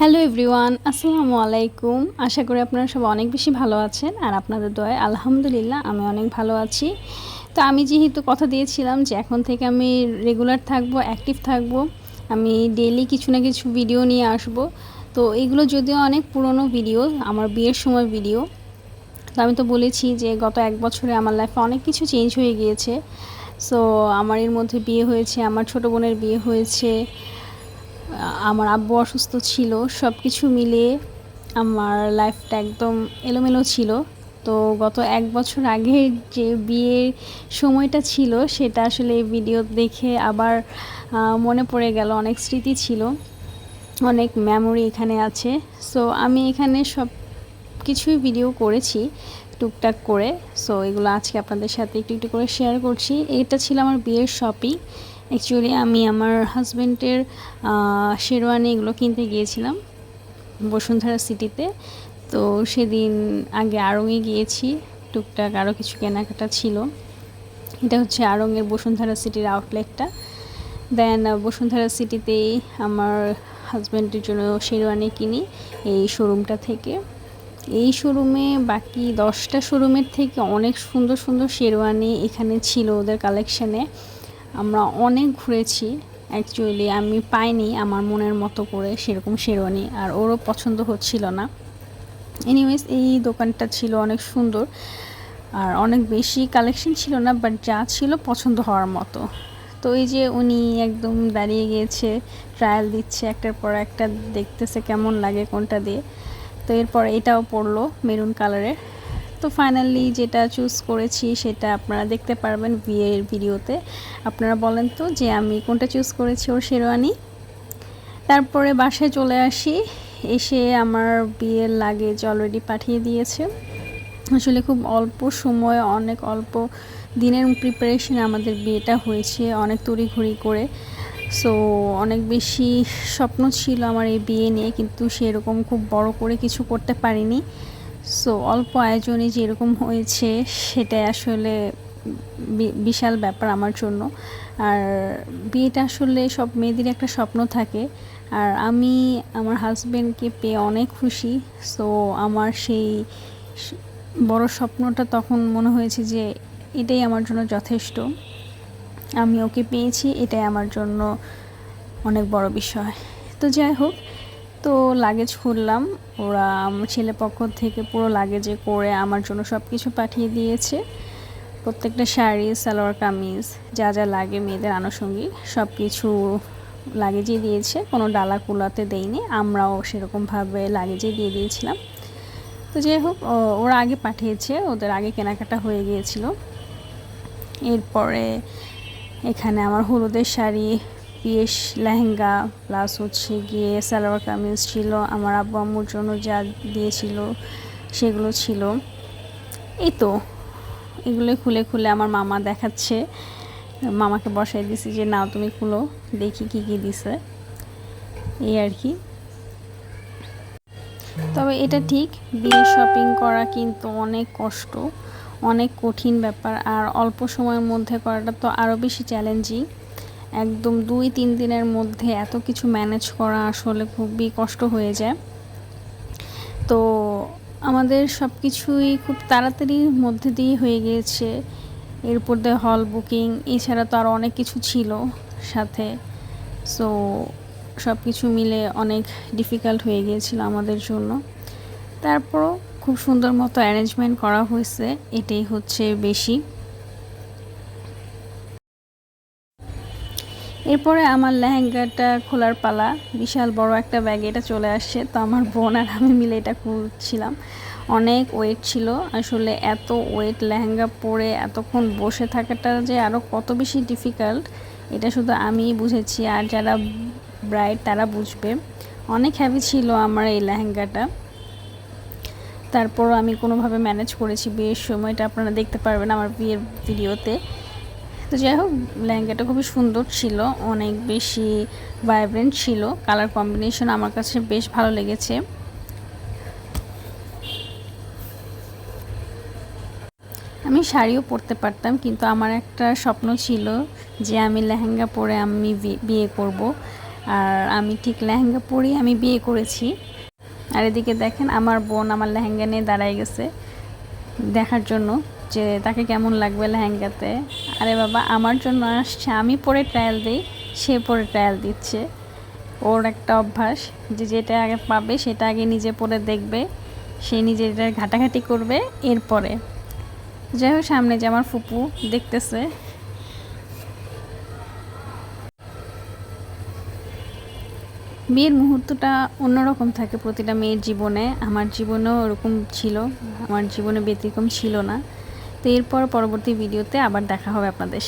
Hello everyone, আসসালামু আলাইকুম। আশা করি আপনারা সবাই অনেক বেশি ভালো আছেন আর আপনাদের দয়ায় আলহামদুলিল্লাহ আমি অনেক ভালো আছি। তো আমি যেহেতু কথা দিয়েছিলাম যে এখন থেকে আমি রেগুলার থাকবো, অ্যাক্টিভ থাকবো, আমি ডেইলি কিছু না কিছু ভিডিও নিয়ে আসব। তো এগুলো যদিও অনেক পুরনো ভিডিও, আমার বিয়ের সময় ভিডিও। তো আমি তো বলেছি যে গত 1 বছরে আমার লাইফে অনেক কিছু চেঞ্জ হয়ে গিয়েছে। সো আমার এর মধ্যে বিয়ে হয়েছে, আমার ছোটো বোনের বিয়ে হয়েছে, আমার আব্বু অসুস্থ ছিল, সব কিছু মিলিয়ে আমার লাইফটা একদম এলোমেলো ছিল। তো গত 1 বছর আগের যে বিয়ের সময়টা ছিল সেটা আসলে এই ভিডিও দেখে আবার মনে পড়ে গেল। অনেক স্মৃতি ছিল, অনেক মেমোরি এখানে আছে। সো আমি এখানে সব কিছুই ভিডিও করেছি টুকটাক করে। সো এগুলো আজকে আপনাদের সাথে একটু একটু করে শেয়ার করছি। এটা ছিল আমার বিয়ের শপিং। অ্যাকচুয়ালি আমি আমার হাজব্যান্ডের শেরওয়ানি এগুলো কিনতে গিয়েছিলাম বসুন্ধরা সিটিতে। তো সেদিন আগে আড়ংয়ে গিয়েছি, টুকটাক আরও কিছু কেনাকাটা ছিল। এটা হচ্ছে আড়ংয়ের বসুন্ধরা সিটির আউটলেটটা। দেন বসুন্ধরা সিটিতেই আমার হাজব্যান্ডের জন্য শেরওয়ানি কিনি এই শোরুমটা থেকে। এই শোরুমে বাকি 10টা শোরুমের থেকে অনেক সুন্দর সুন্দর শেরওয়ানি এখানে ছিল ওদের কালেকশানে। আমরা অনেক ঘুরেছি, অ্যাকচুয়ালি আমি পাইনি আমার মনের মতো করে সেরকম শেরওয়ানি, আর ওরও পছন্দ হচ্ছিল না। এনিওয়েজ এই দোকানটা ছিল অনেক সুন্দর আর অনেক বেশি কালেকশন ছিল না, বাট যা ছিল পছন্দ হওয়ার মতো। তো এই যে উনি একদম দাঁড়িয়ে গিয়েছে, ট্রায়াল দিচ্ছে একটার পর একটা, দেখতেছে কেমন লাগে কোনটা দিয়ে। তো এরপর এটাও পড়লো মেরুন কালারের। তো ফাইনালি যেটা চুজ করেছি সেটা আপনারা দেখতে পারবেন বিয়ের ভিডিওতে। আপনারা বলেন তো যে আমি কোনটা চুজ করেছি ওর শেরওয়ানি। তারপরে বাসায় চলে আসি, এসে আমার বিয়ের লাগেজ অলরেডি পাঠিয়ে দিয়েছে। আসলে খুব অল্প সময়, অনেক অল্প দিনের প্রিপারেশনে আমাদের বিয়েটা হয়েছে, অনেক তড়িঘড়ি করে। সো অনেক বেশি স্বপ্ন ছিল আমার এই বিয়ে নিয়ে, কিন্তু সেরকম খুব বড় করে কিছু করতে পারিনি। সো অল্প আয়োজনে যেরকম হয়েছে সেটাই আসলে বিশাল ব্যাপার আমার জন্য। আর বিয়েটা আসলে সব মেয়েদের একটা স্বপ্ন থাকে, আর আমি আমার হাজব্যান্ডকে পেয়ে অনেক খুশি। সো আমার সেই বড় স্বপ্নটা তখন মনে হয়েছে যে এটাই আমার জন্য যথেষ্ট। আমি ওকে পেয়েছি, এটাই আমার জন্য অনেক বড় বিষয়। তো যাই হোক, তো লাগেজ খুললাম। ওরা আমার ছেলেপক্ষ থেকে পুরো লাগেজে করে আমার জন্য সব কিছু পাঠিয়ে দিয়েছে। প্রত্যেকটা শাড়ি, সালোয়ার কামিজ, যা যা লাগে মেয়েদের আনুষঙ্গিক সব কিছু লাগেজে দিয়েছে, কোনো ডালা কুলাতে দেয়নি, আমরাও সেরকমভাবে লাগেজে দিয়ে দিয়েছিলাম। তো যাই হোক, ওরা আগে পাঠিয়েছে, ওদের আগে কেনাকাটা হয়ে গিয়েছিল। এরপরে এখানে আমার হলুদের শাড়ি, বিয়ের লেহেঙ্গা, প্লাস হচ্ছে গিয়ে সালোয়ার কামিজ ছিল, আমার আব্বু আম্মুর জন্য যা দিয়েছিল সেগুলো ছিল। এই তো এগুলো খুলে খুলে আমার মামা দেখাচ্ছে, মামাকে বসাই দিছি যে নাও তুমি খুলো দেখি কি কি দিছে, এই আর কি। তবে এটা ঠিক, বিয়ে শপিং করা কিন্তু অনেক কষ্ট, অনেক কঠিন ব্যাপার, আর অল্প সময়ের মধ্যে করাটা তো আরও বেশি চ্যালেঞ্জিং। একদম 2-3 দিনের মধ্যে এত কিছু ম্যানেজ করা আসলে খুবই কষ্ট হয়ে যায়। তো আমাদের সব কিছুই খুব তাড়াতাড়ির মধ্যে দিয়ে হয়ে গিয়েছে। এরপর দিয়ে হল বুকিং, এছাড়া তো আরও অনেক কিছু ছিল সাথে। সো সব কিছু মিলে অনেক ডিফিকাল্ট হয়ে গিয়েছিল আমাদের জন্য। তারপরও খুব সুন্দর মতো অ্যারেঞ্জমেন্ট করা হয়েছে, এটাই হচ্ছে বেশি। এরপরে আমার লেহেঙ্গাটা খোলার পালা, বিশাল বড় একটা ব্যাগ এটা চলে আসছে। তো আমার বোন আর আমি মিলে এটা খুলছিলাম, অনেক ওয়েট ছিল আসলে। এত ওয়েট লেহেঙ্গা পরে এতক্ষণ বসে থাকাটা যে আরও কত বেশি ডিফিকাল্ট এটা শুধু আমিই বুঝেছি, আর যারা ব্রাইড তারা বুঝবে। অনেক হ্যাভি ছিল আমার এই লেহেঙ্গাটা, তারপরও আমি কোনোভাবে ম্যানেজ করেছি। বিয়ের সময়টা আপনারা দেখতে পারবেন আমার বিয়ের ভিডিওতে। তো যাই হোক, লেহেঙ্গাটা খুবই সুন্দর ছিল, অনেক বেশি ভাইব্রেন্ট ছিল, কালার কম্বিনেশন আমার কাছে বেশ ভালো লেগেছে। আমি শাড়িও পরতে পারতাম, কিন্তু আমার একটা স্বপ্ন ছিল যে আমি লেহেঙ্গা পরে আমি বিয়ে করব। আর আমি ঠিক লেহেঙ্গা পরেই আমি বিয়ে করেছি। আর এদিকে দেখেন আমার বোন আমার লেহেঙ্গা নিয়ে দাঁড়ায় গেছে দেখার জন্য যে তাকে কেমন লাগবে লেহেঙ্গাতে। আরে বাবা, আমার জন্য আসছে, আমি পরে ট্রায়াল দিই, সে পরে ট্রায়াল দিচ্ছে। ওর একটা অভ্যাস যে যেটা আগে পাবে সেটা আগে নিজে পরে দেখবে, সে নিজে এটা ঘাটাঘাটি করবে এরপরে। যাই হোক, সামনে যে আমার ফুপু দেখতেছে। বিয়ের মুহূর্তটা অন্যরকম থাকে প্রতিটা মেয়ের জীবনে। আমার জীবনেও ওরকম ছিল, আমার জীবনে ব্যতিক্রম ছিল না। তো এরপর পরবর্তী ভিডিওতে আবার দেখা হবে আপনাদের সাথে।